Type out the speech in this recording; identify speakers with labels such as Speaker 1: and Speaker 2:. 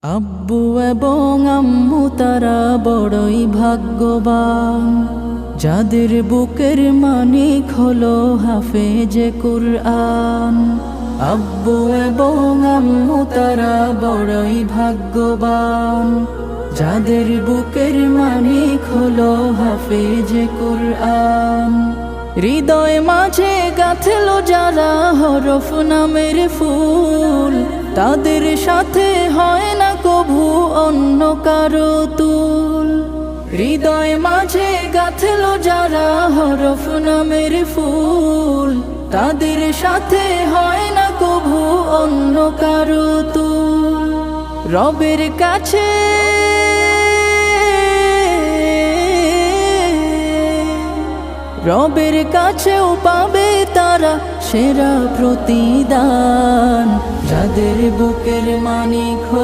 Speaker 1: আব্বু এবং আম্মু তারা বড়ই ভাগ্যবান, যাদের বুকের মানিক হলো হাফেজে কুরআন। আব্বু এবং আম্মু তারা বড়ই ভাগ্যবান, যাদের বুকের মানিক হলো হাফেজে কুরআন। হৃদয় মাঝে গাঁথলো যারা হরফ নামের ফুল, তাদের সাথে হয় না কভু অন্য কারো তুল। হৃদয় মাঝে গাঁথলো যারা হরফ নামের ফুল, তাদের সাথে হয় না কভু অন্য কারো তুল। রবের কাছে রবের কাছেও পাবে তারা সেরা প্রতিদান, যাদের বুকের মানিক হলো